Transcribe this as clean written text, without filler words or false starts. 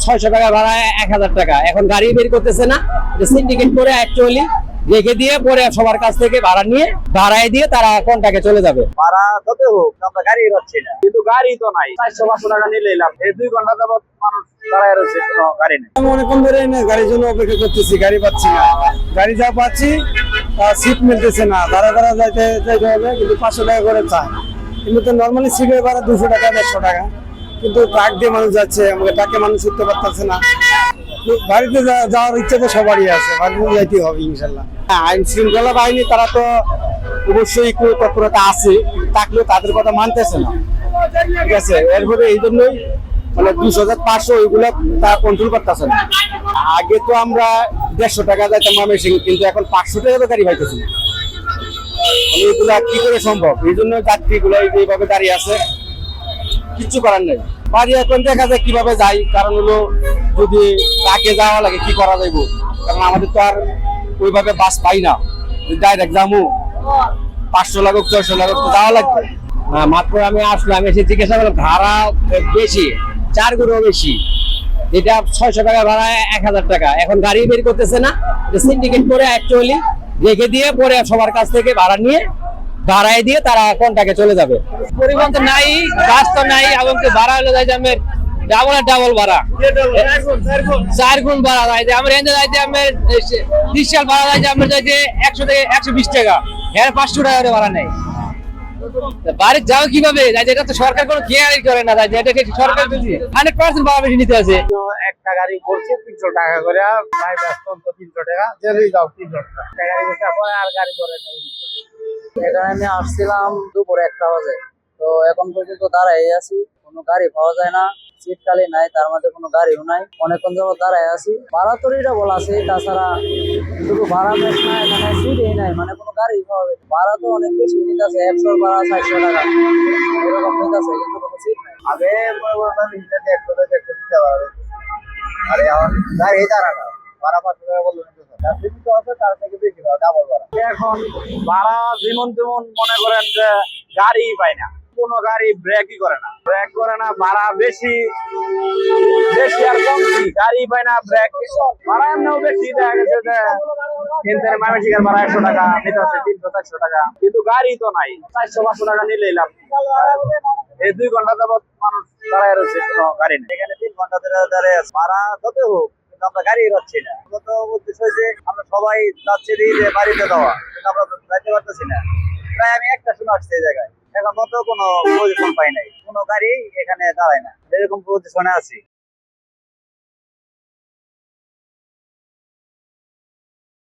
600 টাকা ভাড়া 1000 টাকা, এখন গাড়ি বের করতেছে না, সিন্ডিকেট করে অ্যাকচুয়ালি রেখে দিয়ে পরে সবার কাছ থেকে ভাড়া নিয়ে ভাড়ায় দিয়ে তারা কন্টাকে চলে যাবে। ভাড়া যত হোক আমরা গাড়ি পাচ্ছি না, কিন্তু গাড়ি তো নাই। 400-500 টাকা নিয়ে এলাম, এই 2 ঘন্টা যাবত মানুষ দাঁড়ায় রয়েছে, কোনো গাড়ি নেই। আমি অনেকক্ষণ ধরে গাড়ির জন্য অপেক্ষা করতেছি, গাড়ি পাচ্ছি না। গাড়ি যা পাচ্ছি সিট মিলতেছে না, দাঁড়া যাইতে হবে, কিন্তু 500 টাকা করে চায়। কিন্তু তো নর্মালি সিটের ভাড়া 200 টাকা 150 টাকা, কিন্তু ট্রাক দিয়ে মানুষ যাচ্ছে, আমাকে ট্রাকে মানুষ উঠতে পারতেছে না। বাড়িতে যাওয়ার ইচ্ছা তো সবারই আছে, বাড়িতে যাইতে হবে ইনশাল্লাহ। আইন শৃঙ্খলা বাহিনী তারা তো অবশ্যই একটু তৎপরতা আছে, থাকলেও তাদের কথা মানতেছে না, ঠিক আছে। এরপরে এই জন্যই মানে 200-500 ওইগুলো তারা কন্ট্রোল করতেছে না। আগে তো আমরা 150 টাকা যাইতাম ময়মনসিং, কিন্তু এখন 500 টাকা তো গাড়ি পাইতেছি না। এগুলা কি করে সম্ভব? এই জন্য যাত্রীগুলো এইভাবে দাঁড়িয়ে আছে, কিচ্ছু করার নেই। বাড়ি এখন দেখা যায় কিভাবে যাই, কারণ হলো যদি তাকে যাওয়া লাগে কি করা যাইব, কারণ আমাদের তো আর ওইভাবে বাস পাই না, ডাইরেক্ট যাবো 500 লাগুক 600 লাগুক তো যাওয়া লাগবে। মাত্র আমি আসলাম, এসে জিজ্ঞাসা করলাম ভাড়া বেশি, 4 গুণও বেশি, যেটা 600 টাকা ভাড়া 1000 টাকা, এখন গাড়ি বের করতেছে না, সিন্ডিকেট করে অ্যাকচুয়ালি রেখে দিয়ে পরে সবার কাছ থেকে ভাড়া নিয়ে ভাড়ায় দিয়ে তারা কন্টাকে চলে যাবে। পরিবহন তো নাই, বাস তো নাই, এবং ভাড়া হলো যাইতে আমার ডাবল ভাড়া, 4 গুণ ভাড়া যাইতে আমার এনে যাইতে আমার 30 সাল ভাড়া যাইতে আমার যাইতে 100 থেকে 120 টাকা, এর 500 টাকা করে ভাড়া নেই। বাড়ি যাও কিভাবে যাইতে? এটা তো সরকার কোনো কেয়ারই করে না, যাইতে এটা সরকার যদি 100% ভাড়া বেশি নিতে আছে। একটা গাড়ি বলছে 300 টাকা করে, ভাই ব্যস্ত 300 টাকা চলেই যাও, 300 টাকা গাড়ি বসে পরে আর গাড়ি করে নেই। এখানে আমি আসছিলাম দুপুরে 1টা বাজে, তো এখন পর্যন্ত দাঁড়াই আছি, কোনো গাড়ি পাওয়া যায় না, সিট খালি নাই, তার মধ্যে কোনো গাড়িও নাই, অনেকক্ষণ যাবত দাঁড়াই আছি। ভাড়া তো এটা বলা আছে, তাছাড়া শুধু ভাড়া বেশ না, এখানে সিটই নাই, মানে কোনো গাড়ি পাওয়া যায়। ভাড়া তো অনেক বেশি নিতেছে, 100 ভাড়া 400 টাকা এরকম নিতেছে, কিন্তু কোনো সিট নাই। আগে ইন্টারনেট 100 টাকা দিতে পারবে, আরে আমার গাড়ি দাঁড়ানো ভাড়া 500 টাকা বললো, তার থেকে বেশি ডাবল ভাড়া। এখন ভাড়া যেমন তেমন মনে করেন যে গাড়ি পায় না, কোনো গাড়ি ব্রেকই করে না, ভাড়া বেশি আর কমছি, গাড়ি পায় না, ব্রেক ভাড়া এমনিও বেশি। দেখা গেছে যে ময়মনসিংহের ভাড়া 100 টাকা নিতে আছে, 300-400 টাকা, কিন্তু গাড়ি তো নাই। 400-500 টাকা নিলে এলাম, এই 2 ঘন্টা যাবত মানুষ দাঁড়ায় রয়েছে, কোনো গাড়ি নেই। এখানে 3 ঘন্টা ধরে দাঁড়িয়ে আছে, ভাড়া যত হোক কিন্তু আমরা গাড়ি পাচ্ছি না। তো উদ্দেশ্য হয়েছে আমরা সবাই যাচ্ছি যে বাড়িতে যাওয়া, কিন্তু আমরা যাইতে পারতেছি না। প্রায় আমি 1টার সময় আসছি এই জায়গায়, এখন মতো কোনো পজিশন পাই নাই, কোনো গাড়ি এখানে দাঁড়ায় না, এরকম পজিশনে আছি।